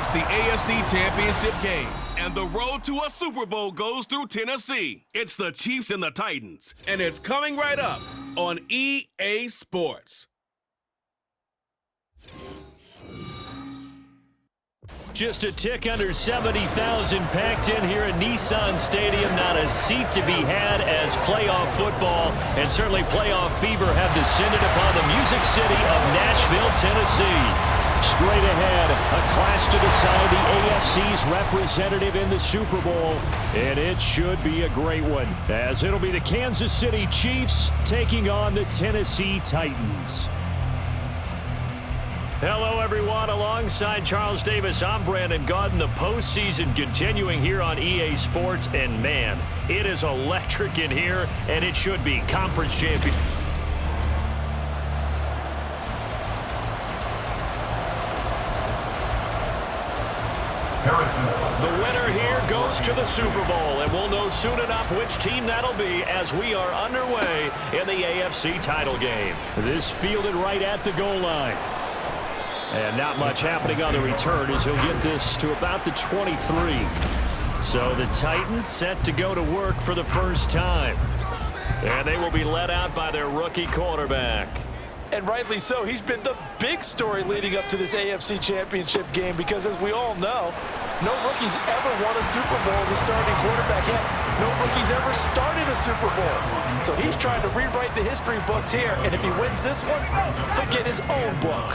It's the AFC Championship game, and the road to a Super Bowl goes through Tennessee. It's the Chiefs and the Titans, and it's coming right up on EA Sports. Just a tick under 70,000 packed in here at Nissan Stadium. Not a seat to be had as playoff football and certainly playoff fever have descended upon the Music City of Nashville, Tennessee. Straight ahead, a clash to decide the AFC's representative in the Super Bowl, and it should be a great one, as it'll be the Kansas City Chiefs taking on the Tennessee Titans. Hello, everyone. Alongside Charles Davis, I'm Brandon Gaudin. The postseason continuing here on EA Sports, and man, it is electric in here, and it should be conference champion. The winner here goes to the Super Bowl, and we'll know soon enough which team that'll be as we are underway in the AFC title game. This fielded right at the goal line. And not much happening on the return as he'll get this to about the 23. So the Titans set to go to work for the first time. And they will be led out by their rookie quarterback. And rightly so. He's been the big story leading up to this AFC Championship game because, as we all know, no rookie's ever won a Super Bowl as a starting quarterback. Heck, no rookie's ever started a Super Bowl. So he's trying to rewrite the history books here. And if he wins this one, he'll get his own book.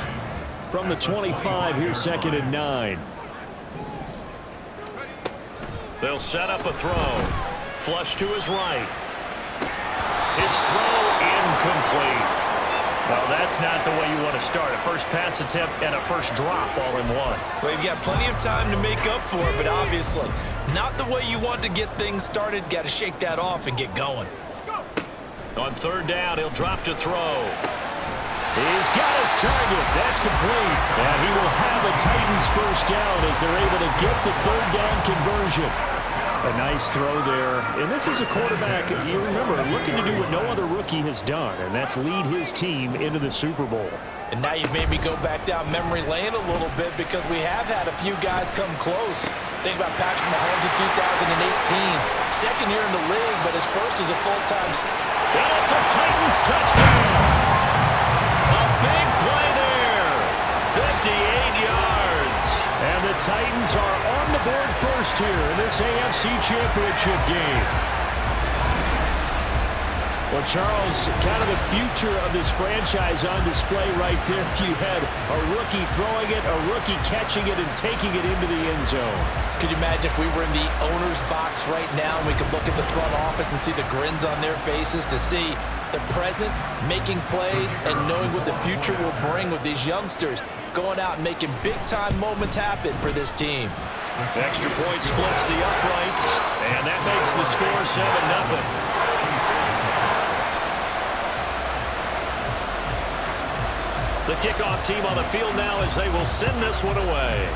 From the 25, here's 2nd and 9. They'll set up a throw. Flush to his right. His throw incomplete. Well, that's not the way you want to start. A first pass attempt and a first drop all in one. Well, you've got plenty of time to make up for it, but obviously not the way you want to get things started. Got to shake that off and get going. On 3rd down, he'll drop to throw. He's got his target. That's complete. And he will have a Titans first down as they're able to get the 3rd down conversion. A nice throw there. And this is a quarterback, you remember, looking to do what no other rookie has done, and that's lead his team into the Super Bowl. And now you've made me go back down memory lane a little bit because we have had a few guys come close. Think about Patrick Mahomes in 2018. Second year in the league, but his first as a full-time. And it's a Titans touchdown. Big play there, 58 yards. And the Titans are on the board first here in this AFC Championship game. Well, Charles, kind of the future of this franchise on display right there. You had a rookie throwing it, a rookie catching it, and taking it into the end zone. Could you imagine if we were in the owner's box right now and we could look at the front office and see the grins on their faces to see the present, making plays, and knowing what the future will bring with these youngsters going out and making big-time moments happen for this team. Extra point splits the uprights, and that makes the score 7-0. The kickoff team on the field now as they will send this one away.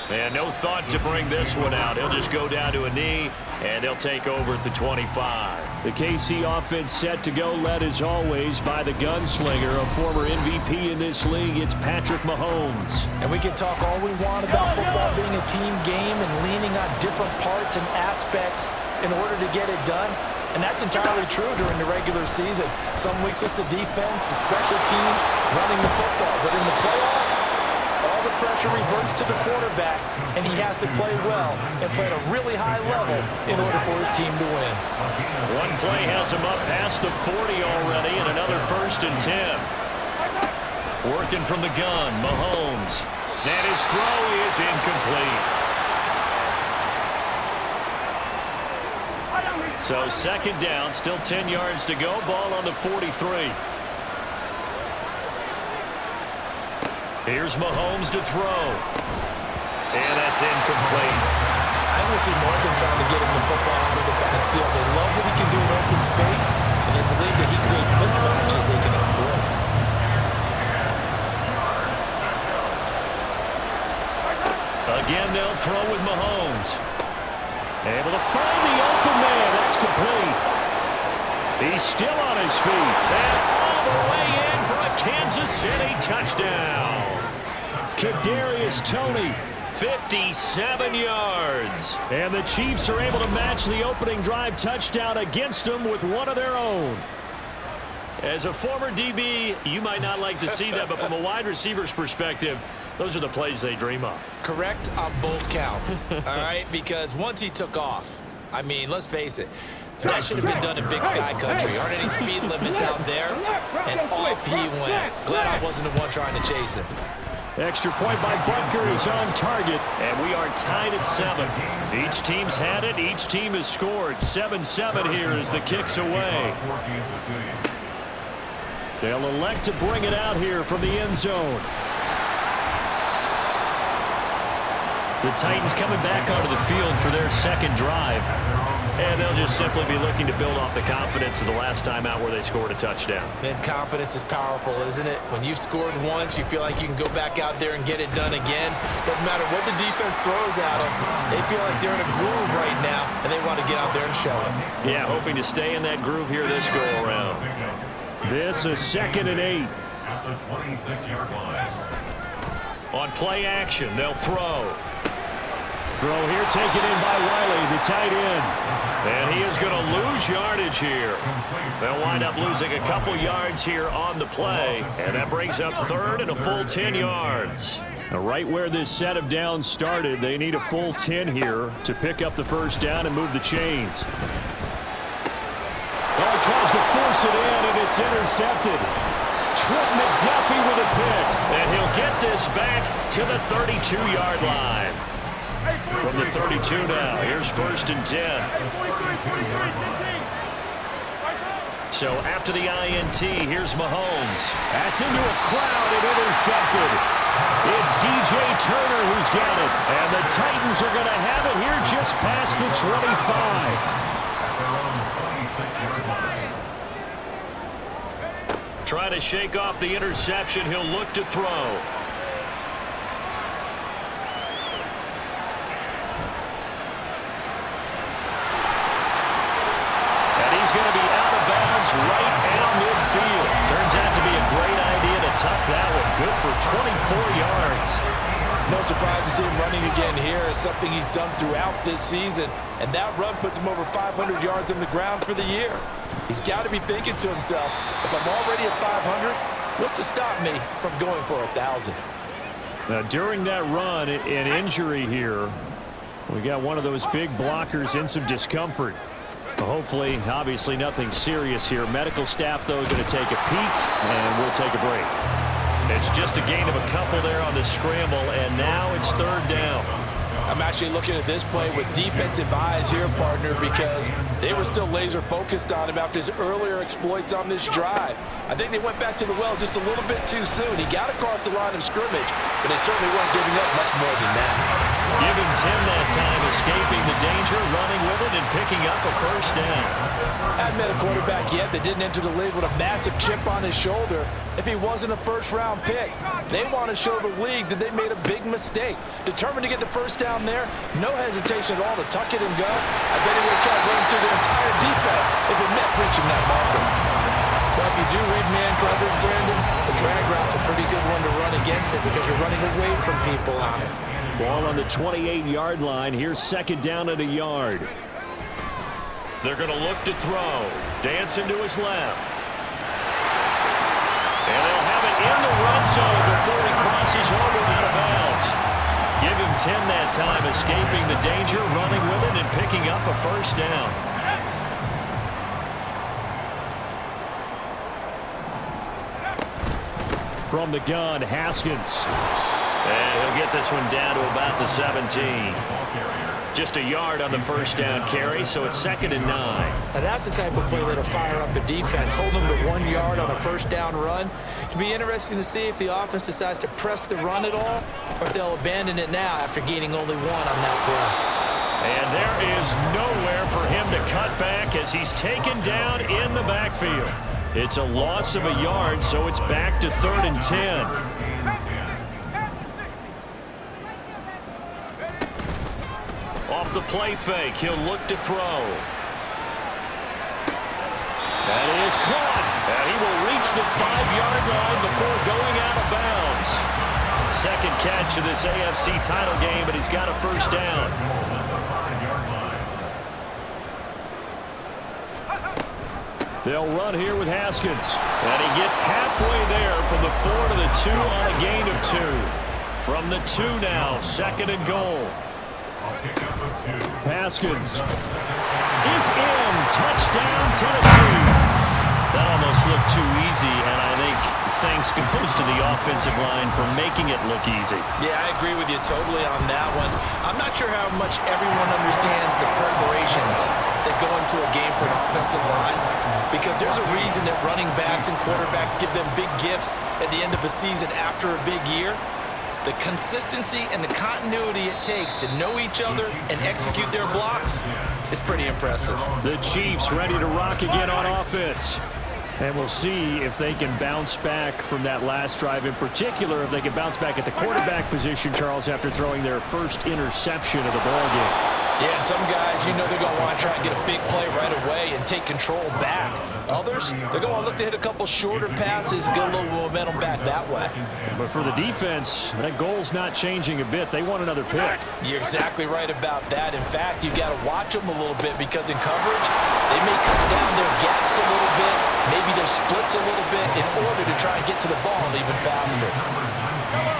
And no thought to bring this one out. He'll just go down to a knee, and they'll take over at the 25. The KC offense set to go, led as always by the gunslinger, a former MVP in this league. It's Patrick Mahomes. And we can talk all we want about football being a team game and leaning on different parts and aspects in order to get it done. And that's entirely true during the regular season. Some weeks it's the defense, the special teams, running the football. But in the playoffs, all the pressure reverts to the quarterback, and he has to play well and play at a really high level in order for his team to win. One play has him up past the 40 already, and another 1st and 10. Working from the gun, Mahomes. And his throw is incomplete. So 2nd down, still 10 yards to go. Ball on the 43. Here's Mahomes to throw. And that's incomplete. I will see more than trying to get him the football out of the backfield. They love what he can do in open space, and they believe that he creates mismatches they can exploit. Again, they'll throw with Mahomes. Able to find the open man. That's complete. He's still on his feet. And all the way in for a Kansas City touchdown. Kadarius Toney, 57 yards. And the Chiefs are able to match the opening drive touchdown against them with one of their own. As a former DB, you might not like to see that, but from a wide receiver's perspective, those are the plays they dream of. Correct on both counts, all right? Because once he took off, I mean, let's face it, that should have been done in Big Sky Country. Aren't any speed limits out there? And off he went. Glad I wasn't the one trying to chase him. Extra point by Butker is on target, and we are tied at 7. Each team's had it. Each team has scored. 7-7 here as the kick's away. They'll elect to bring it out here from the end zone. The Titans coming back onto the field for their second drive. And they'll just simply be looking to build off the confidence of the last time out where they scored a touchdown. And confidence is powerful, isn't it? When you've scored once, you feel like you can go back out there and get it done again. Doesn't matter what the defense throws at them. They feel like they're in a groove right now, and they want to get out there and show it. Yeah, hoping to stay in that groove here this go-around. This is 2nd and 8. At the 26-yard line. On play action, they'll throw. Throw here taken in by Wiley, the tight end. And he is going to lose yardage here. They'll wind up losing a couple yards here on the play. And that brings up 3rd and a full 10 yards. Now, right where this set of downs started, they need a full 10 here to pick up the first down and move the chains. Oh, he tries to force it in, and it's intercepted. Trent McDuffie with a pick. And he'll get this back to the 32-yard line. From the 32 now, here's 1st and 10. So after the INT, here's Mahomes. That's into a crowd and intercepted. It's DJ Turner who's got it. And the Titans are going to have it here just past the 25. Trying to shake off the interception, he'll look to throw. Going to be out of bounds right at midfield. Turns out to be a great idea to tuck that one. Good for 24 yards. No surprise to see him running again here. It's something he's done throughout this season. And that run puts him over 500 yards on the ground for the year. He's got to be thinking to himself, if I'm already at 500, what's to stop me from going for 1,000? Now, during that run, an injury here, we got one of those big blockers in some discomfort. Hopefully, obviously nothing serious here. Medical staff, though, going to take a peek, and we'll take a break. It's just a gain of a couple there on the scramble, and now it's 3rd down. I'm actually looking at this play with defensive eyes here, partner, because they were still laser focused on him after his earlier exploits on this drive. I think they went back to the well just a little bit too soon. He got across the line of scrimmage, but they certainly weren't giving up much more than that. Giving Tim that time, escaping the danger, running with it, and picking up a first down. Hadn't met a quarterback yet that didn't enter the league with a massive chip on his shoulder. If he wasn't a first-round pick, they want to show the league that they made a big mistake. Determined to get the first down there, no hesitation at all to tuck it and go. I bet he would have tried running through the entire defense if it meant reaching that marker. Well, if you do read man coverage, Brandon, the drag route's a pretty good one to run against it because you're running away from people on it. Ball on the 28-yard line. Here's 2nd down at a yard. They're going to look to throw. Dancing to his left. And they'll have it in the run zone before he crosses over out of bounds. Give him 10 that time, escaping the danger, running with it, and picking up a first down. From the gun, Haskins. And he'll get this one down to about the 17. Just a yard on the first down carry, so it's 2nd and 9. Now that's the type of play that'll fire up the defense. Hold them to 1 yard on a first down run. It'll be interesting to see if the offense decides to press the run at all, or if they'll abandon it now after gaining only 1 on that play. And there is nowhere for him to cut back as he's taken down in the backfield. It's a loss of a yard, so it's back to 3rd and 10. Off the play fake, he'll look to throw. That is caught, and he will reach the 5-yard line before going out of bounds. second catch of this AFC title game, but he's got a first down. They'll run here with Haskins. And he gets halfway there from the 4 to the 2 on a gain of 2. From the 2 now, second and goal. Haskins is in. Touchdown, Tennessee. That almost looked too easy, and I think thanks goes to the offensive line for making it look easy. Yeah, I agree with you totally on that one. I'm not sure how much everyone understands the preparations that go into a game for an offensive line, because there's a reason that running backs and quarterbacks give them big gifts at the end of the season after a big year. The consistency and the continuity it takes to know each other and execute their blocks is pretty impressive. The Chiefs ready to rock again on offense. And we'll see if they can bounce back from that last drive. In particular, if they can bounce back at the quarterback position, Charles, after throwing their first interception of the ballgame. Yeah, some guys, you know they're going to want to try and get a big play right away and take control back. Others, they're going to look to hit a couple shorter passes, get a little momentum back that way. But for the defense, that goal's not changing a bit. They want another pick. You're exactly right about that. In fact, you've got to watch them a little bit, because in coverage, they may cut down their gaps a little bit, maybe their splits a little bit, in order to try and get to the ball even faster.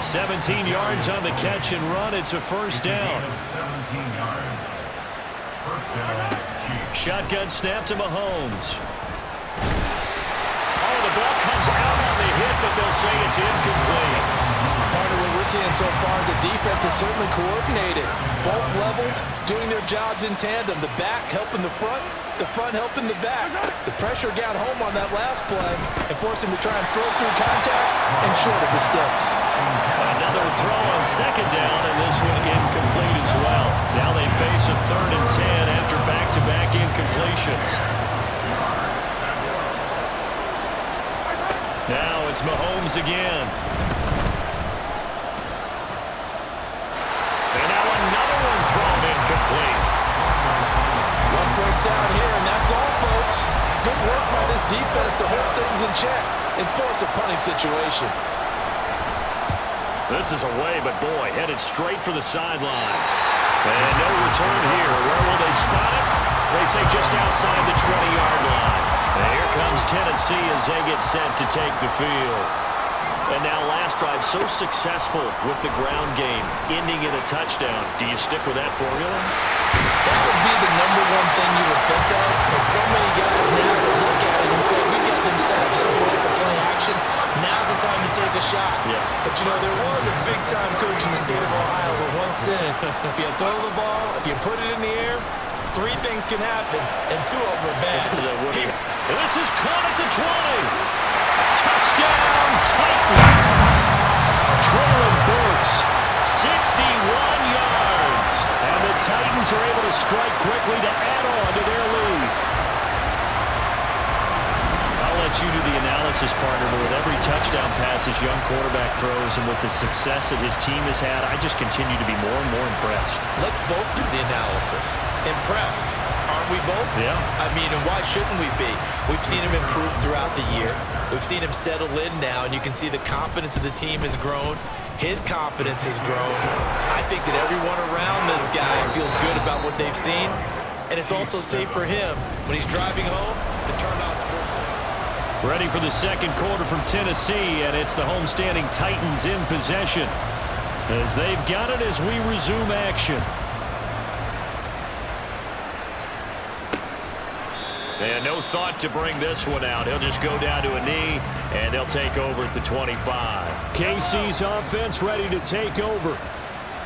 17 yards on the catch and run. It's a first down. Shotgun snap to Mahomes. Oh, the ball comes out on the hit, but they'll say it's incomplete. Partner, what we're seeing so far is the defense is certainly coordinated. Both levels doing their jobs in tandem. The back helping the front helping the back. The pressure got home on that last play and forced him to try and throw through contact and short of the sticks. Another throw on second down, and this one incomplete as well. Now they face a 3rd and 10 after back-to-back incompletions. Now it's Mahomes again. And now another one thrown incomplete. One first down here, and that's all, folks. Good work by this defense to hold things in check and force a punting situation. This is away, but boy, headed straight for the sidelines. And no return here. Where will they spot it? They say just outside the 20-yard line. And here comes Tennessee as they get set to take the field. And now last drive so successful with the ground game, ending in a touchdown. Do you stick with that formula? That would be the #1 thing you would think of, but so many guys now would look at it and say, we got them set up so well for play action, now's the time to take a shot. Yeah. But you know, there was a big-time coach in the state of Ohio who once said, if you throw the ball, if you put it in the air, 3 things can happen, and 2 of them are bad. This is caught at the 20. Touchdown, Titans. Traylon Burks, 61 yards. And the Titans are able to strike quickly to add on to their lead. I'll let you do the analysis, partner, but with every touchdown pass his young quarterback throws and with the success that his team has had, I just continue to be more and more impressed. Let's both do the analysis. Impressed. Aren't we both? Yeah. I mean, and why shouldn't we be? We've seen him improve throughout the year. We've seen him settle in now, and you can see the confidence of the team has grown. His confidence has grown. I think that everyone around this guy feels good about what they've seen, and it's also safe for him when he's driving home to turn on Sports Talk. Ready for the second quarter from Tennessee, and it's the homestanding Titans in possession as they've got it as we resume action. And no thought to bring this one out. He'll just go down to a knee, and they'll take over at the 25. KC's offense ready to take over.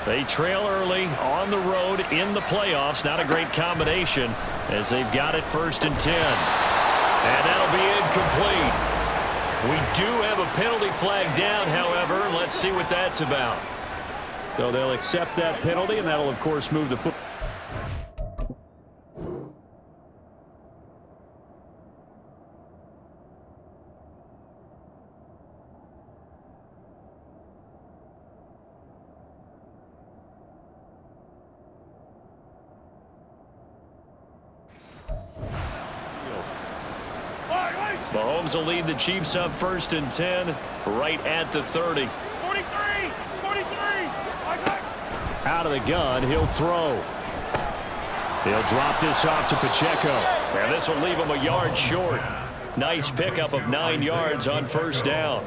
They trail early on the road in the playoffs. Not a great combination as they've got it 1st and 10. And that'll be incomplete. We do have a penalty flag down, however. Let's see what that's about. So they'll accept that penalty, and that'll, of course, move the foot. Mahomes will lead the Chiefs up 1st and 10 right at the 30. 43, 44. Out of the gun, he'll throw. He'll drop this off to Pacheco. And this will leave him a yard short. Nice pickup of 9 yards on first down.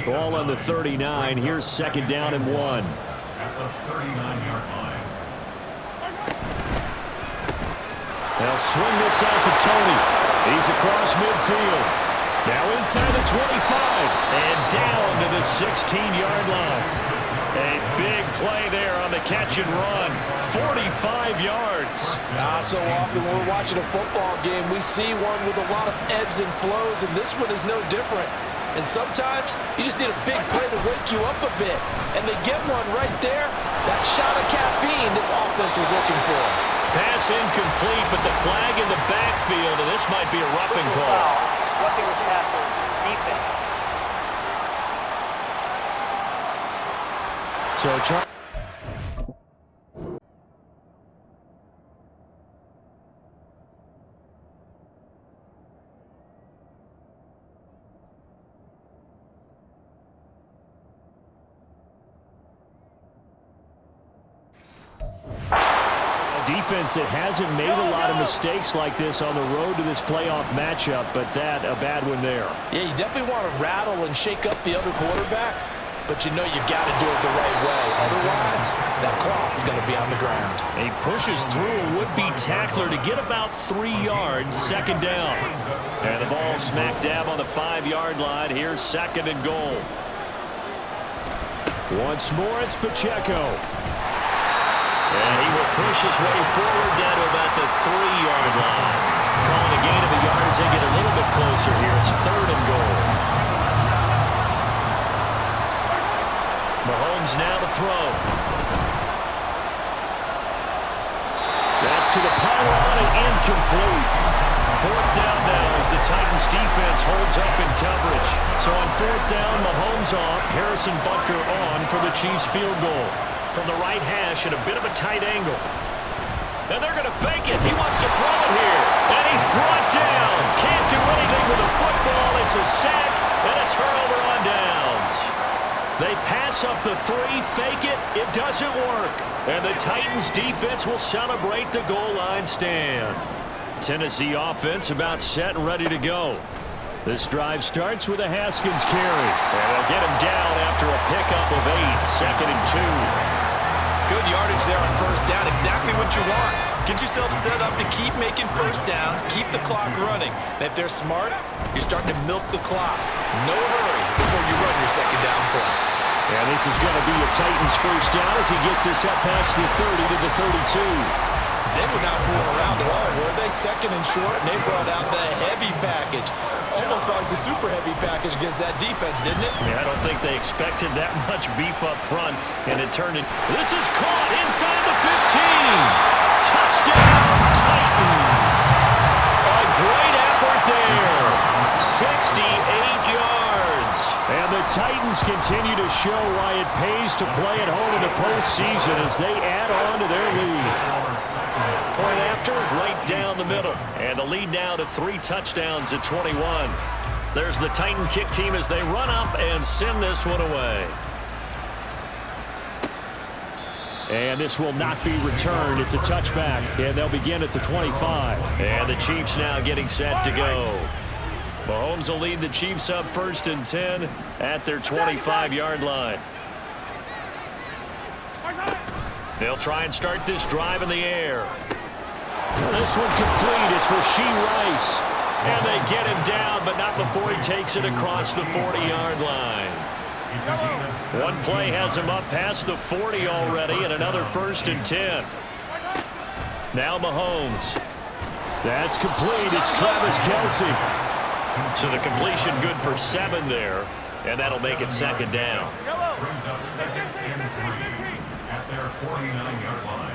Ball on the 39. Here's second down and 1. At the 39-yard line. They'll swing this out to Tony. He's across midfield. Now inside the 25. And down to the 16-yard line. A big play there on the catch and run. 45 yards. So often when we're watching a football game, we see one with a lot of ebbs and flows, and this one is no different. And sometimes you just need a big play to wake you up a bit. And they get one right there. That shot of caffeine this offense was looking for. Pass incomplete, but the flag in the backfield, and this might be a roughing call. Roughing the passer, defense. So try. Defense that hasn't made a lot of mistakes like this on the road to this playoff matchup, but that a bad one there. Yeah, you definitely want to rattle and shake up the other quarterback, but you know you've got to do it the right way. Otherwise, that cloth's going to be on the ground. He pushes through a would-be tackler to get about 3 yards, second down. And the ball smack dab on the 5-yard line. Here's second and goal. Once more, it's Pacheco. And he will push his way forward down to about the 3-yard line. Calling a gain of a yard as they get a little bit closer here. It's third and goal. Mahomes now to throw. That's to the pylon and incomplete. Fourth down now as the Titans defense holds up in coverage. So on fourth down, Mahomes off, Harrison Butker on for the Chiefs field goal. From the right hash at a bit of a tight angle. And they're going to fake it. He wants to throw it here. And he's brought down. Can't do anything with the football. It's a sack and a turnover on downs. They pass up the 3, fake it. It doesn't work. And the Titans defense will celebrate the goal line stand. Tennessee offense about set and ready to go. This drive starts with a Haskins carry. And they'll get him down after a pickup of 8, second and 2. Good yardage there on first down. Exactly what you want. Get yourself set up to keep making first downs, keep the clock running. And if they're smart, you're starting to milk the clock. No hurry before you run your second down play. And this is going to be a Titans first down as he gets this up past the 30 to the 32. They were not fooling around at all, were they? Second and short, and they brought out the heavy package. Almost like the super heavy package against that defense, didn't it? Yeah, I don't think they expected that much beef up front, and it turned in. This is caught inside the 15. Touchdown, Titans. A great effort there. 68 yards. And the Titans continue to show why it pays to play at home in the postseason as they add on to their lead. Point after, right down the middle. And the lead now to 3 touchdowns at 21. There's the Titan kick team as they run up and send this one away. And this will not be returned. It's a touchback, and they'll begin at the 25. And the Chiefs now getting set to go. Mahomes will lead the Chiefs up first and 10 at their 25-yard line. They'll try and start this drive in the air. This one complete. It's Rashee Rice. And they get him down, but not before he takes it across the 40-yard line. One play has him up past the 40 already, and another first and 10. Now Mahomes. That's complete. It's Travis Kelce. So the completion good for 7 there, and that'll make it second down. Brings up second and 3 at their 49-yard line.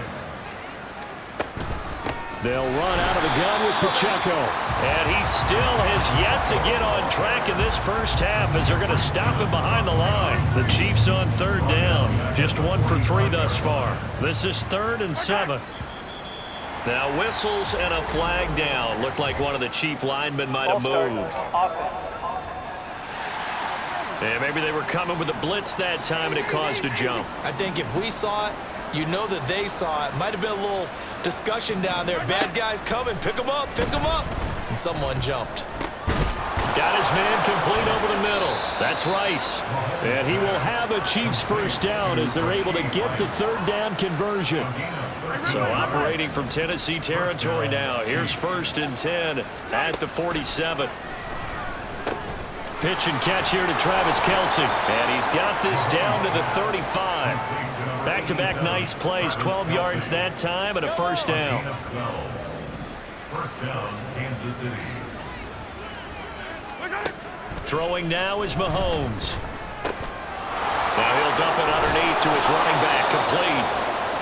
They'll run out of the gun with Pacheco. And he still has yet to get on track in this first half as they're going to stop him behind the line. The Chiefs on third down. Just 1 for 3 thus far. This is 3rd and 7. Now whistles and a flag down. Looked like one of the Chief linemen might have moved. And maybe they were coming with a blitz that time, and it caused a jump. I think if we saw it, you know that they saw it. Might have been a little discussion down there. Bad guys coming. Pick them up. Pick them up. And someone jumped. Got his man complete over the middle. That's Rice. And he will have a Chiefs first down as they're able to get the third down conversion. So operating from Tennessee territory now. Here's 1st and 10 at the 47. Pitch and catch here to Travis Kelce. And he's got this down to the 35. Back-to-back nice plays. 12 yards that time and a first down. First down, Kansas City. Throwing now is Mahomes. Now he'll dump it underneath to his running back, complete.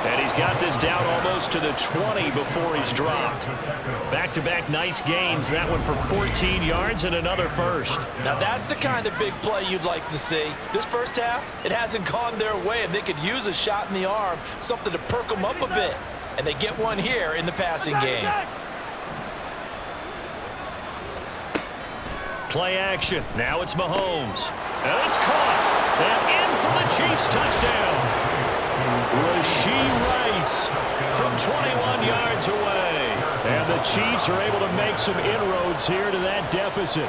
And he's got this down almost to the 20 before he's dropped. Back-to-back nice gains. That one for 14 yards and another first. Now that's the kind of big play you'd like to see. This first half, it hasn't gone their way, and they could use a shot in the arm, something to perk them up a bit. And they get one here in the passing game. Play action. Now it's Mahomes. And it's caught. And in for the Chiefs touchdown. Rashee Rice from 21 yards away. And the Chiefs are able to make some inroads here to that deficit.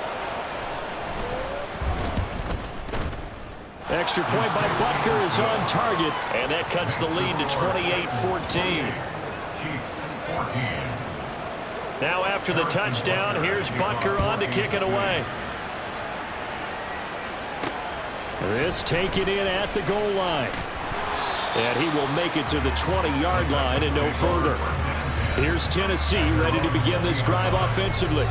Extra point by Butker is on target. And that cuts the lead to 28-14. Now after the touchdown, here's Butker on to kick it away. This taken in at the goal line. And he will make it to the 20-yard line and no further. Here's Tennessee ready to begin this drive offensively.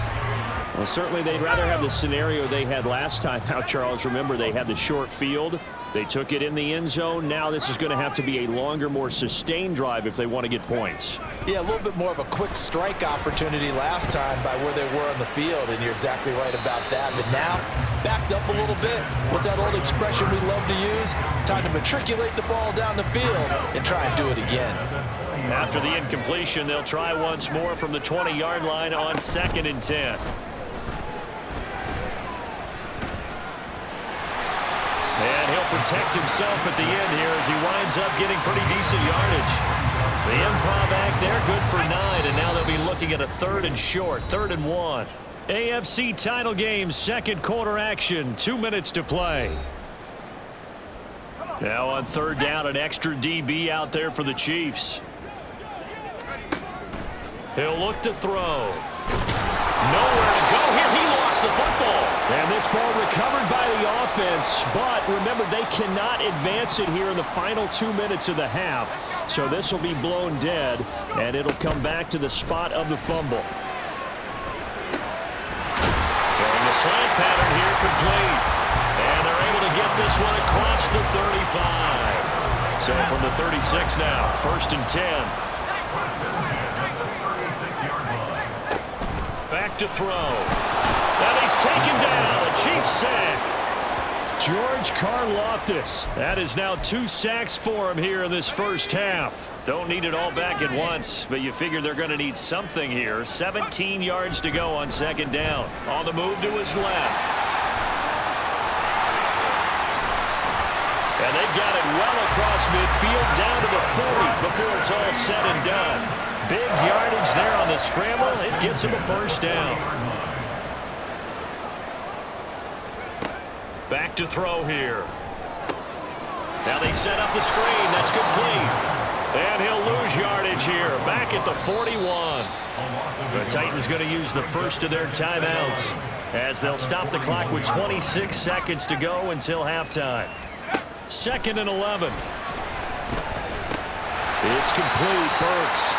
Well, certainly they'd rather have the scenario they had last time out, Charles. Remember, they had the short field. They took it in the end zone. Now this is going to have to be a longer, more sustained drive if they want to get points. Yeah, a little bit more of a quick strike opportunity last time by where they were on the field, and you're exactly right about that. But now, backed up a little bit. What's that old expression we love to use? Time to matriculate the ball down the field and try and do it again. After the incompletion, they'll try once more from the 20-yard line on 2nd and 10. And he'll protect himself at the end here as he winds up getting pretty decent yardage. The improv act there, good for 9, and now they'll be looking at a 3rd and short, 3rd and 1. AFC title game, second quarter action, 2 minutes to play. Now on 3rd down, an extra DB out there for the Chiefs. He'll look to throw. Nowhere to go here. He lost the football. And this ball recovered by the offense, but remember, they cannot advance it here in the final 2 minutes of the half. So this will be blown dead, and it'll come back to the spot of the fumble. Throwing the slant pattern here complete. And they're able to get this one across the 35. So from the 36 now, 1st and 10. Back to throw. And he's taken down. A Chiefs sack. George Karlaftis. That is now 2 sacks for him here in this first half. Don't need it all back at once, but you figure they're going to need something here. 17 yards to go on 2nd down. On the move to his left. And they've got it well across midfield down to the 40 before it's all said and done. Big yardage there on the scramble. It gets him a first down. Back to throw here. Now they set up the screen. That's complete. And he'll lose yardage here. Back at the 41. The Titans going to use the first of their timeouts as they'll stop the clock with 26 seconds to go until halftime. 2nd and 11. It's complete. Burks.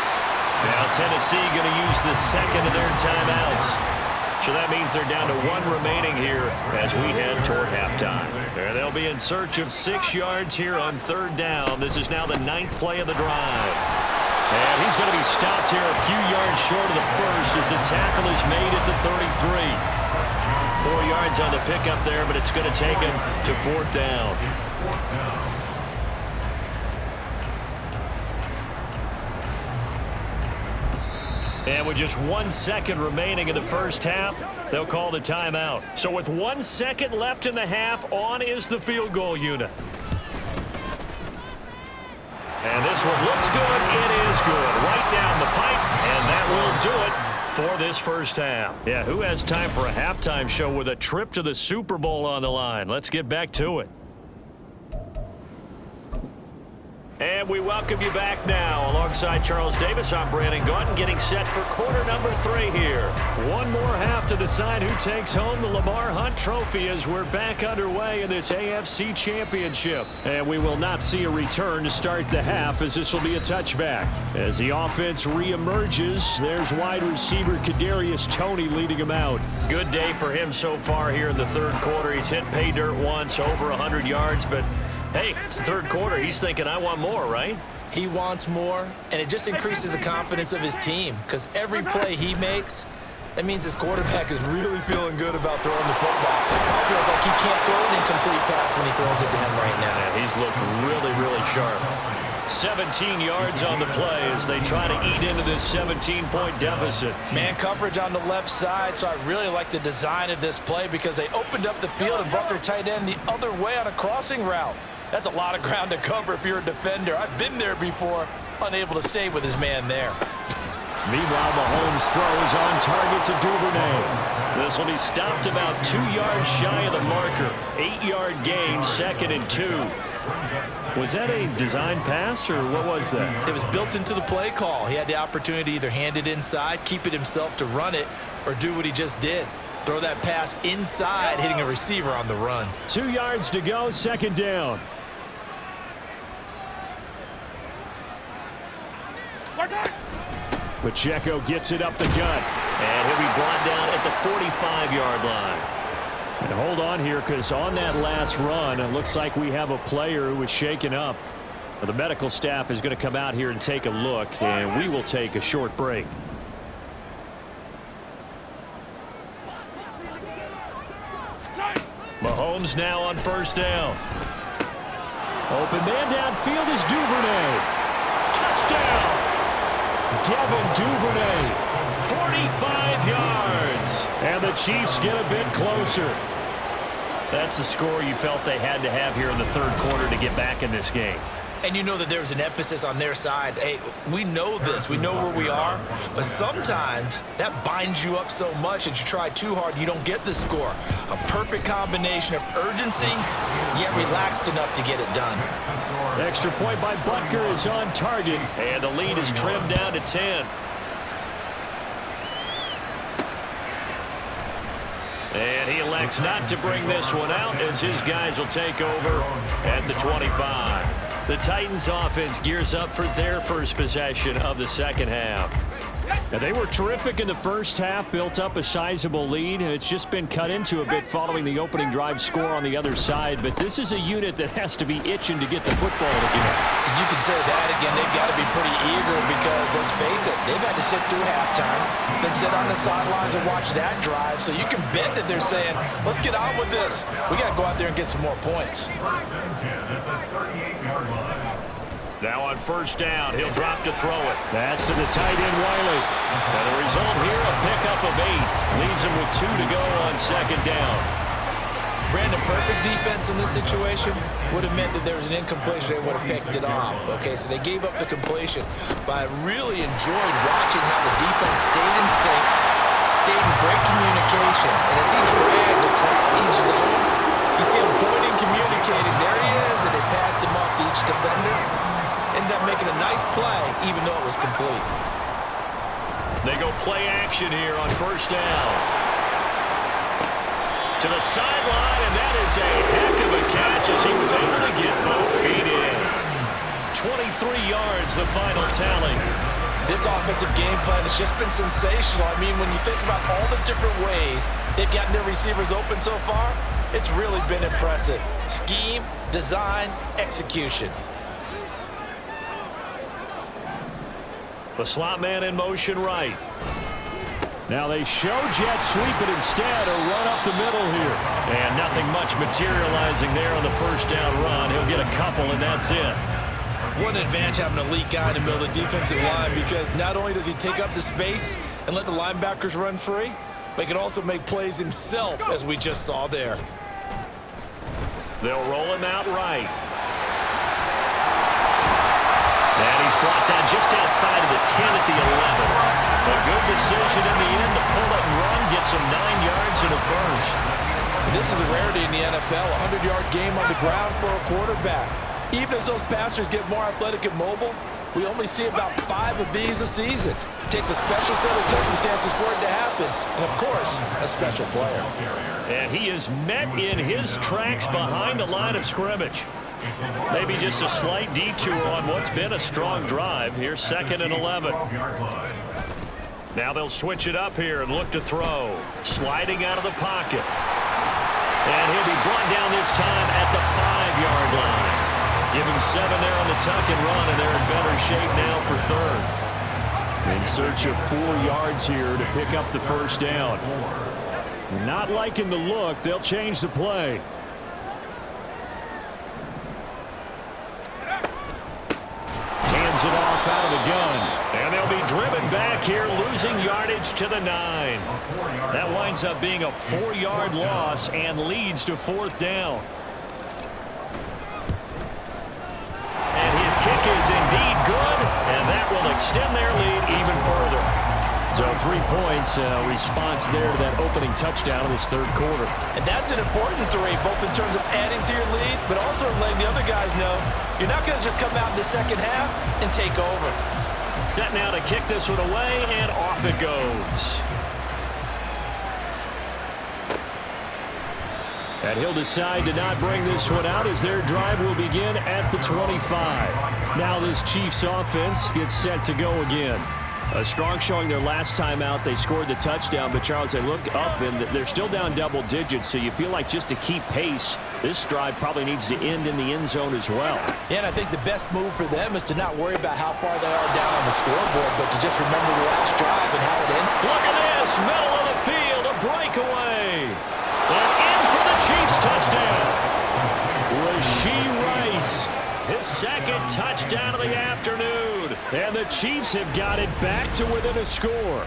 Now Tennessee going to use the second of their timeouts. So that means they're down to 1 remaining here as we head toward halftime. And they'll be in search of 6 yards here on 3rd down. This is now the 9th play of the drive. And he's going to be stopped here a few yards short of the first as the tackle is made at the 33. 4 yards on the pickup there, but it's going to take him to 4th down. And with just 1 second remaining in the first half, they'll call the timeout. So with 1 second left in the half, on is the field goal unit. And this one looks good. It is good. Right down the pipe, and that will do it for this first half. Yeah, who has time for a halftime show with a trip to the Super Bowl on the line? Let's get back to it. And we welcome you back now. Alongside Charles Davis, I'm Brandon Gaudin, getting set for quarter number 3 here. One more half to decide who takes home the Lamar Hunt Trophy as we're back underway in this AFC Championship. And we will not see a return to start the half, as this will be a touchback. As the offense reemerges, there's wide receiver Kadarius Toney leading him out. Good day for him so far here in the third quarter. He's hit pay dirt once, over 100 yards, but hey, it's the third quarter. He's thinking, I want more, right? He wants more, and it just increases the confidence of his team because every play he makes, that means his quarterback is really feeling good about throwing the football. Paul feels like he can't throw an incomplete pass when he throws it to him right now. Yeah, he's looked really, really sharp. 17 yards on the play as they try to eat into this 17-point deficit. Man coverage on the left side, so I really like the design of this play because they opened up the field and brought their tight end the other way on a crossing route. That's a lot of ground to cover if you're a defender. I've been there before, unable to stay with his man there. Meanwhile, Mahomes throws on target to Duvernay. This will be stopped about 2 yards shy of the marker. 8-yard gain, 2nd and 2. Was that a design pass, or what was that? It was built into the play call. He had the opportunity to either hand it inside, keep it himself to run it, or do what he just did. Throw that pass inside, hitting a receiver on the run. 2 yards to go, 2nd down. Pacheco gets it up the gut, and he'll be brought down at the 45-yard line. And hold on here, because on that last run, it looks like we have a player who was shaken up. The medical staff is going to come out here and take a look, and we will take a short break. Mahomes now on 1st down. Open man downfield is Duvernay. Touchdown! Devin Duvernay, 45 yards. And the Chiefs get a bit closer. That's the score you felt they had to have here in the third quarter to get back in this game. And you know that there's an emphasis on their side. Hey, we know this. We know where we are. But sometimes that binds you up so much that you try too hard, you don't get the score. A perfect combination of urgency, yet relaxed enough to get it done. Extra point by Butker is on target, and the lead is trimmed down to 10. And he elects not to bring this one out as his guys will take over at the 25. The Titans offense gears up for their first possession of the second half. Now, they were terrific in the first half, built up a sizable lead, and it's just been cut into a bit following the opening drive score on the other side. But this is a unit that has to be itching to get the football again. You can say that again. They've got to be pretty eager because, let's face it, they've had to sit through halftime, then sit on the sidelines and watch that drive. So you can bet that they're saying, let's get on with this. We got to go out there and get some more points. Now on 1st down, he'll drop to throw it. That's to the tight end, Wiley. And the result here, a pickup of 8. Leaves him with 2 to go on 2nd down. Brandon, perfect defense in this situation would have meant that there was an incompletion. They would have picked it off. Okay, so they gave up the completion. But I really enjoyed watching how the defense stayed in sync, stayed in great communication. And as he dragged across each zone, you see him pointing, communicating. There he is, and they passed him off to each defender. Ended up making a nice play, even though it was complete. They go play action here on 1st down. To the sideline, and that is a heck of a catch as he was able to get both feet in. 23 yards, the final tally. This offensive game plan has just been sensational. I mean, when you think about all the different ways they've gotten their receivers open so far, it's really been impressive. Scheme, design, execution. The slot man in motion right. Now they show jet sweep it instead, a run up the middle here. And nothing much materializing there on the 1st down run. He'll get a couple, and that's it. What an advantage having an elite guy in the middle of the defensive line, because not only does he take up the space and let the linebackers run free, but he can also make plays himself, as we just saw there. They'll roll him out right. And he's brought down just outside of the 10 at the 11. A good decision in the end to pull it and run, gets him 9 yards and a first. And this is a rarity in the NFL, a 100-yard game on the ground for a quarterback. Even as those passers get more athletic and mobile, we only see about 5 of these a season. It takes a special set of circumstances for it to happen, and of course, a special player. And he is met in his tracks behind the line of scrimmage. Maybe just a slight detour on what's been a strong drive. Here's 2nd and 11. Now they'll switch it up here and look to throw. Sliding out of the pocket. And he'll be brought down this time at the 5-yard line. Give him 7 there on the tuck and run, and they're in better shape now for 3rd. In search of 4 yards here to pick up the first down. Not liking the look. They'll change the play. Hands it off out of the gun. And they'll be driven back here, losing yardage to the 9. That winds up being a 4-yard loss and leads to 4th down. And his kick is indeed good, and that will extend their lead even further. So 3 points, response there to that opening touchdown in this 3rd quarter. And that's an important 3, both in terms of adding to your lead, but also letting the other guys know you're not going to just come out in the second half and take over. Set now to kick this one away, and off it goes. And he'll decide to not bring this one out as their drive will begin at the 25. Now this Chiefs offense gets set to go again. A strong showing their last time out. They scored the touchdown, but Charles, they look up and they're still down double digits, so you feel like just to keep pace, this drive probably needs to end in the end zone as well. Yeah, and I think the best move for them is to not worry about how far they are down on the scoreboard, but to just remember the last drive and how it ended. Look at this, middle of the field, a breakaway. And in for the Chiefs touchdown. Rashee Rice, his 2nd touchdown of the afternoon. And the Chiefs have got it back to within a score.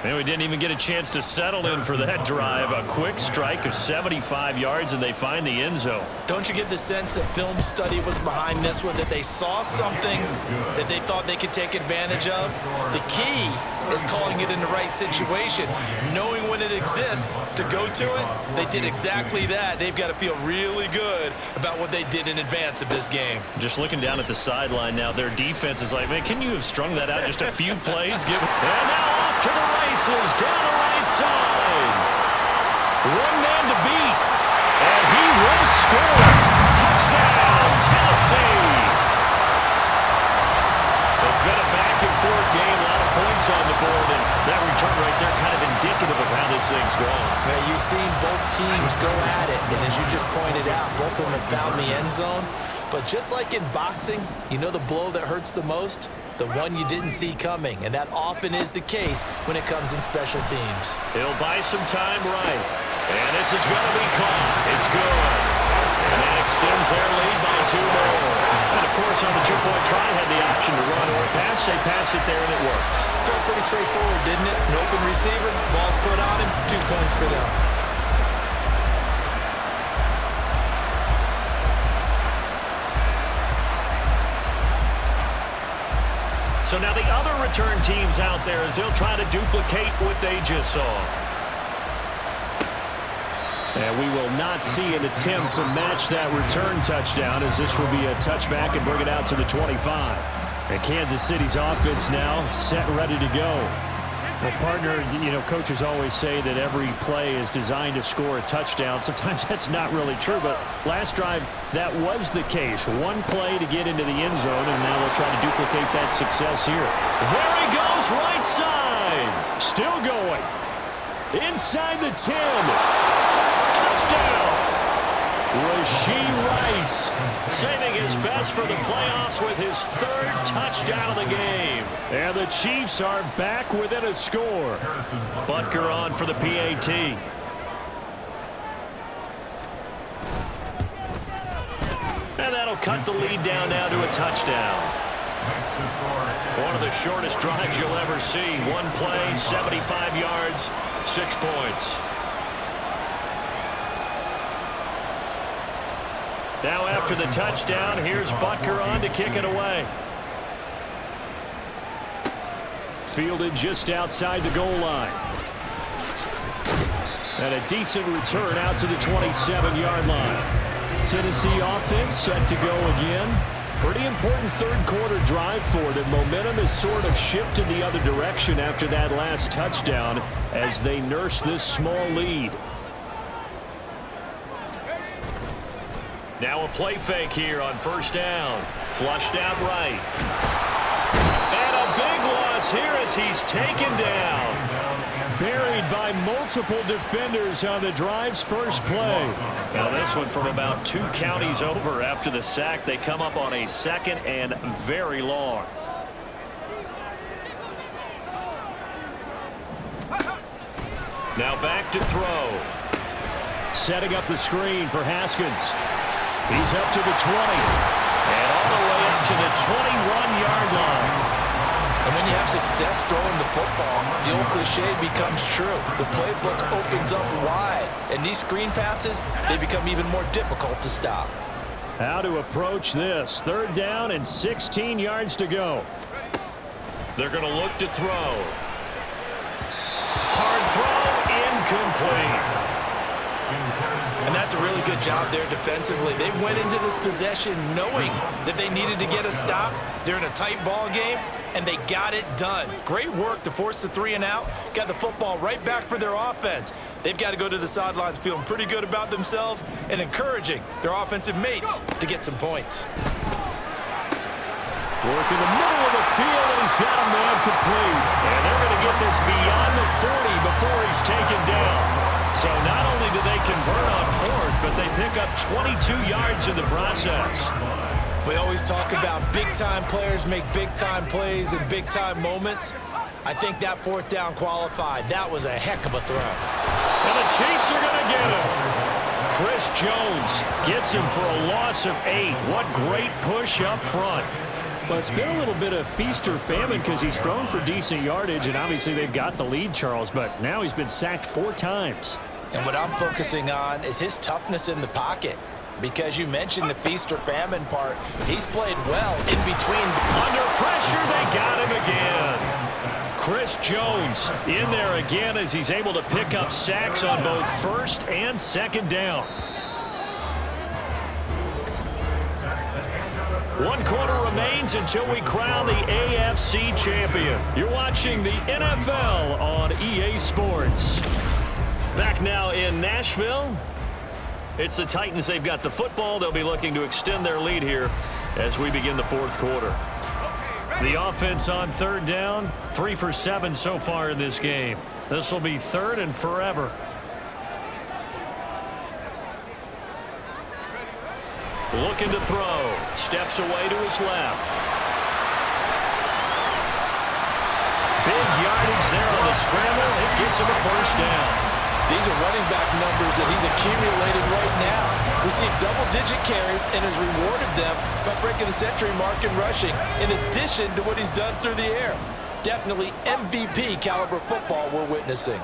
And we didn't even get a chance to settle in for that drive. A quick strike of 75 yards, and they find the end zone. Don't you get the sense that film study was behind this one, that they saw something that they thought they could take advantage of? The key is calling it in the right situation, knowing when it exists to go to it. They did exactly that. They've got to feel really good about what they did in advance of this game. Just looking down at the sideline now, their defense is like, man, can you have strung that out just a few plays? And now off to the races down the right side. 1 man to beat, and he will score. Touchdown, Tennessee. It's been a back-and-forth game, a lot of points on the board, and that return right there kind of indicative of how this thing's going. Man, you've seen both teams go at it, and as you just pointed out, both of them have found the end zone. But just like in boxing, you know the blow that hurts the most? The one you didn't see coming, and that often is the case when it comes in special teams. He'll buy some time right, and this is going to be caught. It's good. And that extends their lead by 2 more. And, of course, on the 2-point try, had the option to run or pass. They pass it there, and it works. Felt pretty straightforward, didn't it? An open receiver, ball's put on him, 2 points for them. So now the other return teams out there as they'll try to duplicate what they just saw. And we will not see an attempt to match that return touchdown, as this will be a touchback and bring it out to the 25. And Kansas City's offense now set and ready to go. Well, partner, you know, coaches always say that every play is designed to score a touchdown. Sometimes that's not really true, but last drive, that was the case. 1 play to get into the end zone, and now they'll try to duplicate that success here. There he goes, right side. Still going. Inside the 10. Touchdown. Rashee Rice saving his best for the playoffs with his 3rd touchdown of the game. And the Chiefs are back within a score. Butker on for the PAT. And that'll cut the lead down now to a touchdown. One of the shortest drives you'll ever see. One play, 75 yards, 6 points. Now after the touchdown, here's Butker on to kick it away. Fielded just outside the goal line. And a decent return out to the 27-yard line. Tennessee offense set to go again. Pretty important third-quarter drive for them. Momentum has sort of shifted the other direction after that last touchdown as they nurse this small lead. Now a play fake here on first down. Flushed out right. And a big loss here as he's taken down. Buried by multiple defenders on the drive's first play. Now this one from about 2 counties over after the sack. They come up on a 2nd and very long. Now back to throw. Setting up the screen for Haskins. He's up to the 20. And all the way up to the 21-yard line. And when you have success throwing the football, the old cliche becomes true. The playbook opens up wide. And these screen passes, they become even more difficult to stop. How to approach this. 3rd down and 16 yards to go. They're going to look to throw. Hard throw, incomplete. And that's a really good job there defensively. They went into this possession knowing that they needed to get a stop. They're in a tight ball game, and they got it done. Great work to force the 3 and out. Got the football right back for their offense. They've got to go to the sidelines feeling pretty good about themselves and encouraging their offensive mates to get some points. Work in the middle of the field, and he's got a man complete. And they're going to get this beyond the 40 before he's taken down. So not only do they convert on 4th, but they pick up 22 yards in the process. We always talk about big-time players make big-time plays in big-time moments. I think that 4th down qualified. That was a heck of a throw. And the Chiefs are going to get him. Chris Jones gets him for a loss of 8. What great push up front. Well, it's been a little bit of feast or famine because he's thrown for decent yardage, and obviously they've got the lead, Charles, but now he's been sacked 4 times. And what I'm focusing on is his toughness in the pocket. Because you mentioned the feast or famine part, he's played well in between. Under pressure, they got him again. Chris Jones in there again as he's able to pick up sacks on both 1st and 2nd down. 1 quarter remains until we crown the AFC champion. You're watching the NFL on EA Sports. Back now in Nashville. It's the Titans. They've got the football. They'll be looking to extend their lead here as we begin the 4th quarter. The offense on 3rd down, 3 for 7 so far in this game. This will be 3rd and forever. Looking to throw. Steps away to his left. Big yardage there on the scramble. It gets him a 1st down. These are running back numbers that he's accumulated right now. We see double-digit carries and has rewarded them by breaking the century mark in rushing, in addition to what he's done through the air. Definitely MVP caliber football we're witnessing.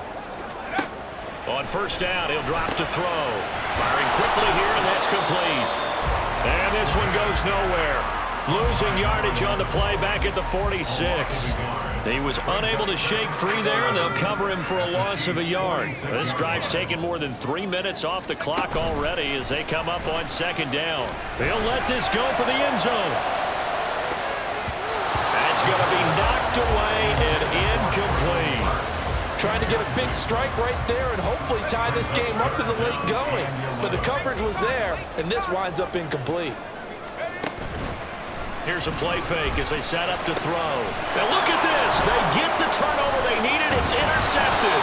On 1st down, he'll drop to throw. Firing quickly here, and that's complete. And this one goes nowhere. Losing yardage on the play back at the 46. He was unable to shake free there, and they'll cover him for a loss of a yard. This drive's taken more than 3 minutes off the clock already as they come up on 2nd down. They'll let this go for the end zone. That's going to be knocked away and incomplete. Trying to get a big strike right there and hopefully tie this game up in the late going. But the coverage was there, and this winds up incomplete. Here's a play fake as they set up to throw. Now look at this. They get the turnover they needed. It's intercepted.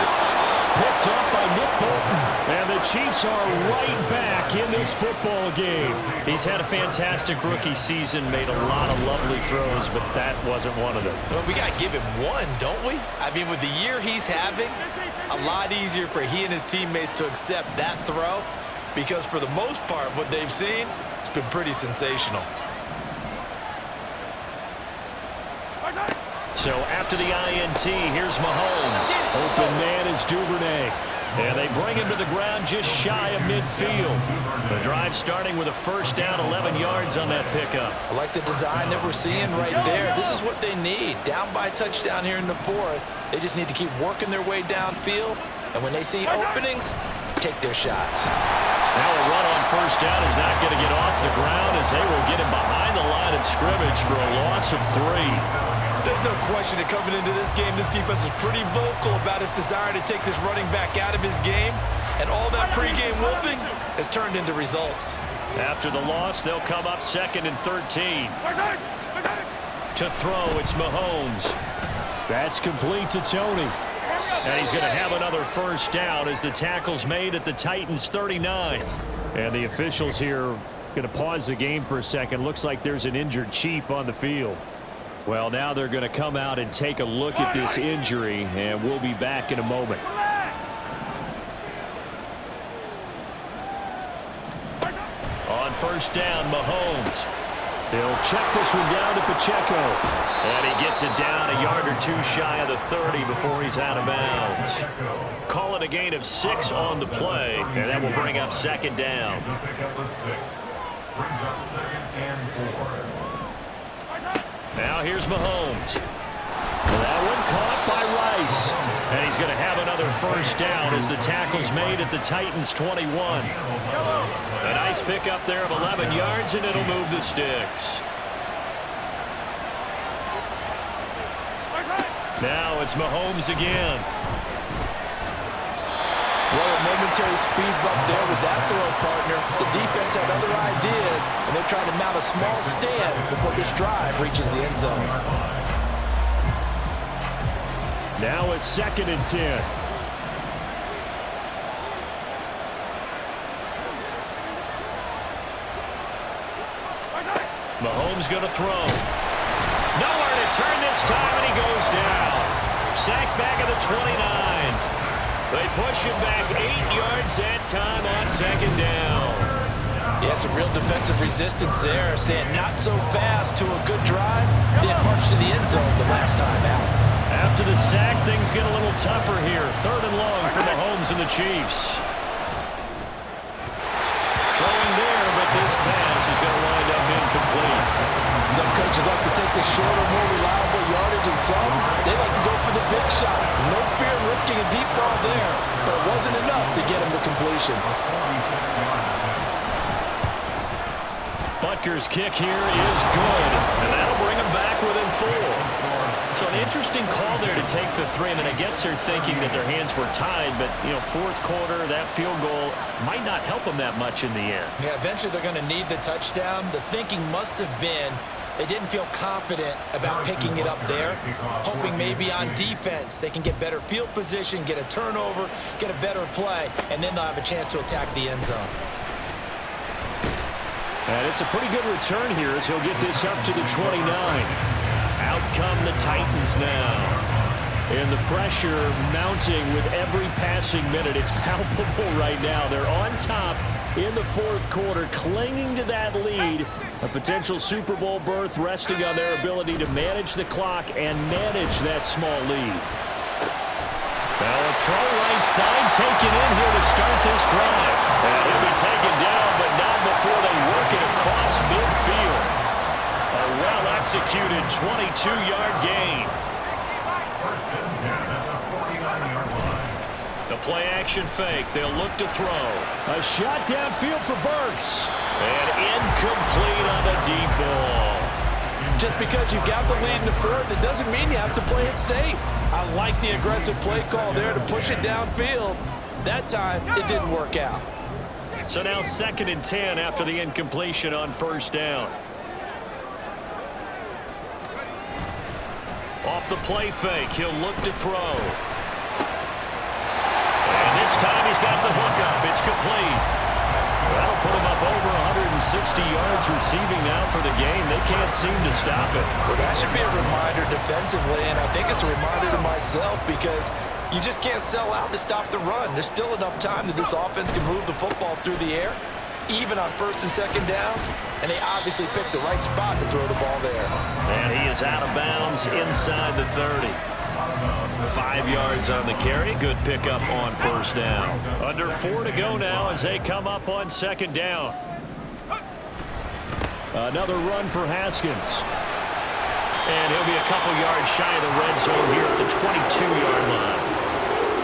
Picked up by Nick Bolton. And the Chiefs are right back in this football game. He's had a fantastic rookie season, made a lot of lovely throws, but that wasn't one of them. Well, we got to give him one, don't we? I mean, with the year he's having, a lot easier for he and his teammates to accept that throw because for the most part, what they've seen, it's been pretty sensational. So after the INT, here's Mahomes. Open man is Duvernay. And they bring him to the ground just shy of midfield. The drive starting with a first down, 11 yards on that pickup. I like the design that we're seeing right there. This is what they need. Down by a touchdown here in the fourth. They just need to keep working their way downfield. And when they see openings, take their shots. Now a run on first down is not going to get off the ground as they will get him behind the line of scrimmage for a loss of 3. There's no question that coming into this game, this defense is pretty vocal about its desire to take this running back out of his game. And all that pregame wolfing has turned into results. After the loss, they'll come up 2nd and 13. To throw, it's Mahomes. That's complete to Tony. And he's going to have another first down as the tackle's made at the Titans' 39. And the officials here going to pause the game for a second. Looks like there's an injured Chief on the field. Well, now they're going to come out and take a look at this injury, and we'll be back in a moment. On first down, Mahomes. He'll check this one down to Pacheco. And he gets it down a yard or two shy of the 30 before he's out of bounds. Call it a gain of 6 on the play, and that will bring up 2nd down. Now here's Mahomes. That one caught by Rice. And he's going to have another first down as the tackle's made at the Titans' 21. A nice pickup there of 11 yards, and it'll move the sticks. Now it's Mahomes again. Well, a momentary speed bump there with that throw, partner. The defense had other ideas, and they're trying to mount a small stand before this drive reaches the end zone. Now it's 2nd and 10. Mahomes going to throw. Nowhere to turn this time, and he goes down. Sacked back at the 29. They push him back 8 yards that time on 2nd down. Yeah, some real defensive resistance there, saying not so fast to a good drive, then march to the end zone the last time out. After the sack, things get a little tougher here. 3rd and long for Mahomes and the Chiefs. Throwing there, but this pass is going to wind up incomplete. Some coaches like to take the shorter, more reliable yardage, and some, they like to go for the big shot. No fear of risking a deep ball there, but it wasn't enough to get him to completion. Butker's kick here is good, and that'll bring him back within 4. So an interesting call there to take the 3. I mean, I guess they're thinking that their hands were tied, but, you know, 4th quarter, that field goal might not help them that much in the end. Yeah, eventually they're going to need the touchdown. The thinking must have been they didn't feel confident about picking it up there, hoping maybe on defense they can get better field position, get a turnover, get a better play, and then they'll have a chance to attack the end zone. And it's a pretty good return here as he'll get this up to the 29. Out come the Titans now. And the pressure mounting with every passing minute. It's palpable right now. They're on top in the 4th quarter, clinging to that lead. A potential Super Bowl berth resting on their ability to manage the clock and manage that small lead. Now a throw right side taken in here to start this drive. And he'll be taken down, but not before they work it across midfield. A well-executed 22-yard gain. The play-action fake. They'll look to throw. A shot downfield for Burks. And incomplete on the deep ball. Just because you've got the lead in the 4th, it doesn't mean you have to play it safe. I like the aggressive play call there to push it downfield. That time, it didn't work out. So now 2nd and 10 after the incompletion on first down. Off the play fake, he'll look to throw. And this time he's got the hook up. It's complete. That'll put him up over 160 yards receiving now for the game. They can't seem to stop it. Well, that should be a reminder defensively, and I think it's a reminder to myself because You just can't sell out to stop the run. There's still enough time that this offense can move the football through the air, even on first and second downs, and they obviously picked the right spot to throw the ball there. And he is out of bounds inside the 30. 5 yards on the carry. Good pickup on first down. Under 4 to go now as they come up on second down. Another run for Haskins. And he'll be a couple yards shy of the red zone here at the 22-yard line.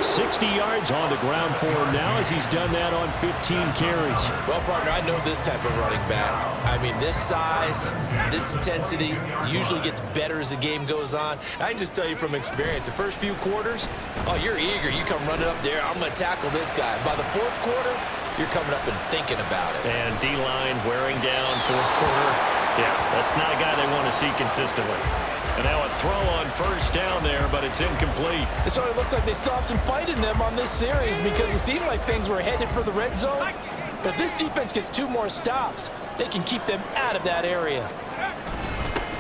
60 yards on the ground for him now as he's done that on 15 carries. Well, partner, I know this type of running back. I mean, this size, this intensity usually gets better as the game goes on. I can just tell you from experience, the first few quarters, oh, you're eager. You come running up there, I'm going to tackle this guy. By the fourth quarter, you're coming up and thinking about it. And D-line wearing down fourth quarter. Yeah, that's not a guy they want to see consistently. And now a throw on first down there, but it's incomplete. So it looks like they still have some fight in them on this series because it seemed like things were headed for the red zone. But if this defense gets 2 more stops, they can keep them out of that area.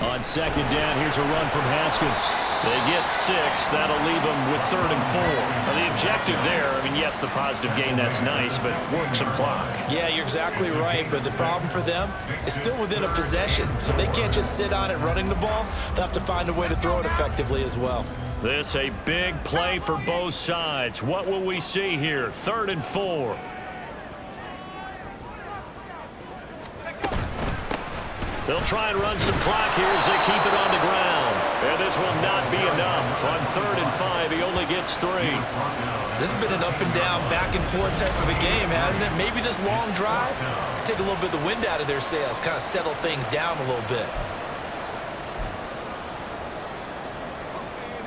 On second down, here's a run from Haskins. They get 6. That'll leave them with 3rd and 4. Now, the objective there, I mean, yes, the positive gain, that's nice, but work some clock. Yeah, you're exactly right, but the problem for them is still within a possession, so they can't just sit on it running the ball. They'll have to find a way to throw it effectively as well. This a big play for both sides. What will we see here? 3rd and 4. They'll try and run some clock here as they keep it on the ground. And this will not be enough. On 3rd and 5, he only gets 3. This has been an up and down, back and forth type of a game, hasn't it? Maybe this long drive, take a little bit of the wind out of their sails, kind of settle things down a little bit.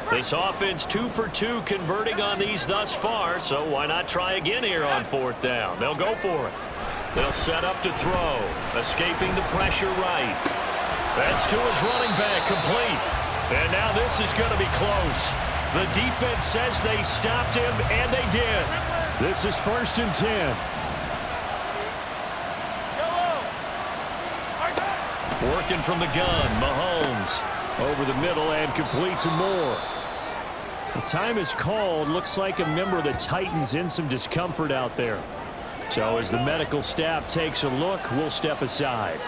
This offense 2 for 2 converting on these thus far, so why not try again here on 4th down? They'll go for it. They'll set up to throw, escaping the pressure right. That's to his running back, complete. And now this is going to be close. The defense says they stopped him, and they did. This is 1st and 10. Working from the gun, Mahomes over the middle and complete to Moore. The time is called. Looks like a member of the Titans in some discomfort out there. So as the medical staff takes a look, we'll step aside.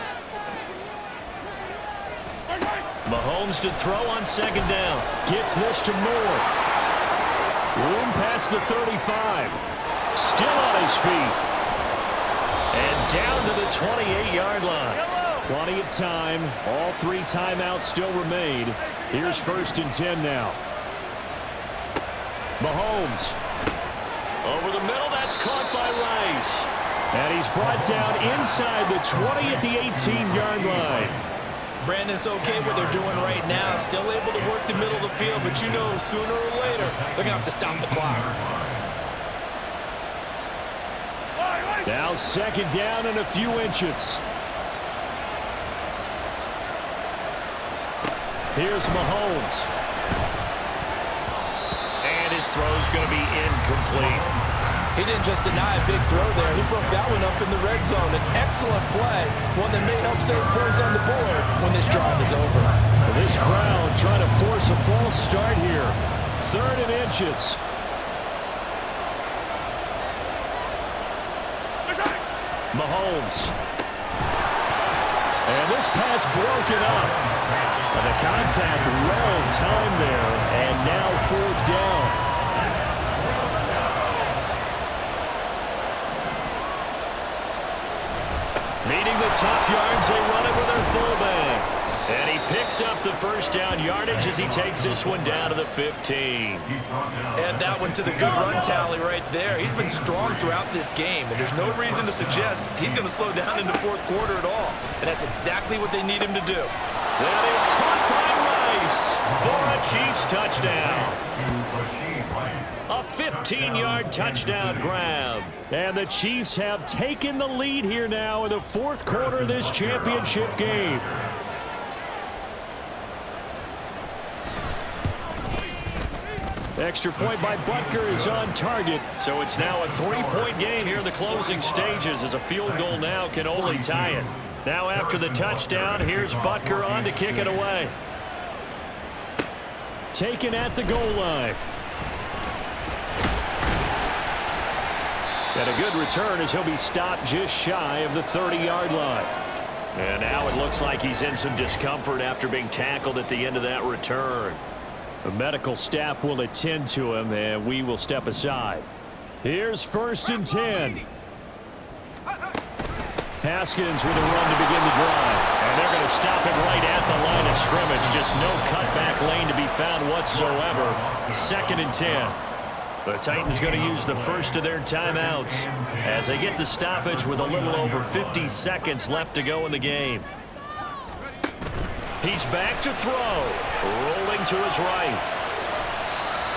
Mahomes to throw on 2nd down. Gets this to Moore. Room past the 35. Still on his feet. And down to the 28-yard line. Plenty of time. All 3 timeouts still remain. Here's 1st and 10 now. Mahomes. Over the middle, that's caught by Rice. And he's brought down inside the 20 at the 18-yard line. Brandon, it's okay what they're doing right now. Still able to work the middle of the field, but you know sooner or later they're going to have to stop the clock. Now 2nd down and a few inches. Here's Mahomes. And his throw's going to be incomplete. He didn't just deny a big throw there. He broke that one up in the red zone. An excellent play, one that may help save points on the board when this drive is over. Well, this crowd trying to force a false start here. 3rd and inches. Mahomes. And this pass broken up. And the contact well timed there. And now 4th down. Meeting the tough yards, they run it with their fullback. And he picks up the 1st down yardage as he takes this one down to the 15. Add that one to the good run tally right there. He's been strong throughout this game, and there's no reason to suggest he's going to slow down in the 4th quarter at all. And that's exactly what they need him to do. That is caught by Rice for a Chiefs touchdown. A 15-yard touchdown grab. And the Chiefs have taken the lead here now in the 4th quarter of this championship game. Extra point by Butker is on target. So it's now a 3-point game here in the closing stages as a field goal now can only tie it. Now after the touchdown, here's Butker on to kick it away. Taken at the goal line. And a good return as he'll be stopped just shy of the 30-yard line. And now it looks like he's in some discomfort after being tackled at the end of that return. The medical staff will attend to him, and we will step aside. Here's 1st and 10. Haskins with a run to begin the drive. And they're going to stop him right at the line of scrimmage. Just no cutback lane to be found whatsoever. 2nd and 10. The Titans going to use the first of their timeouts as they get the stoppage with a little over 50 seconds left to go in the game. He's back to throw. Rolling to his right.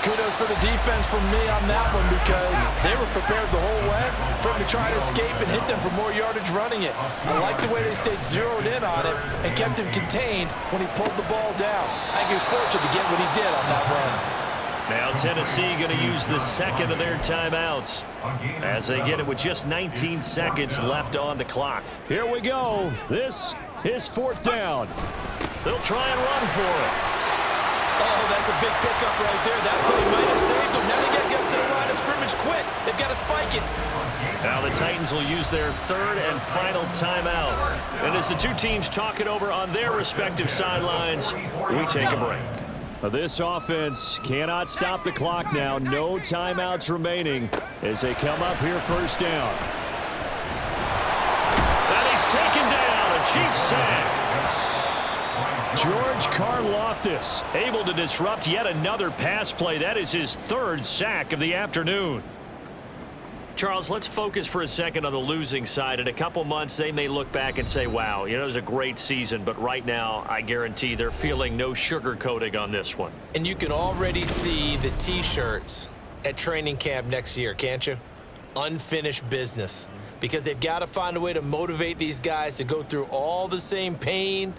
Kudos for the defense from me on that one because they were prepared the whole way for him to try to escape and hit them for more yardage running it. I like the way they stayed zeroed in on him and kept him contained when he pulled the ball down. I think he was fortunate to get what he did on that run. Now Tennessee going to use the second of their timeouts as they get it with just 19 seconds left on the clock. Here we go. This is 4th down. They'll try and run for it. Oh, that's a big pickup right there. That play might have saved them. Now they got to get up to the line of scrimmage quick. They've got to spike it. Now the Titans will use their 3rd and final timeout. And as the two teams talk it over on their respective sidelines, we take a break. This offense cannot stop the clock now. No timeouts remaining as they come up here 1st down. And he's taken down. A Chiefs sack. George Karlaftis able to disrupt yet another pass play. That is his 3rd sack of the afternoon. Charles, let's focus for a second on the losing side. In a couple months, they may look back and say, wow, it was a great season. But right now, I guarantee they're feeling no sugarcoating on this one. And you can already see the T-shirts at training camp next year, can't you? Unfinished business. Because they've got to find a way to motivate these guys to go through all the same pain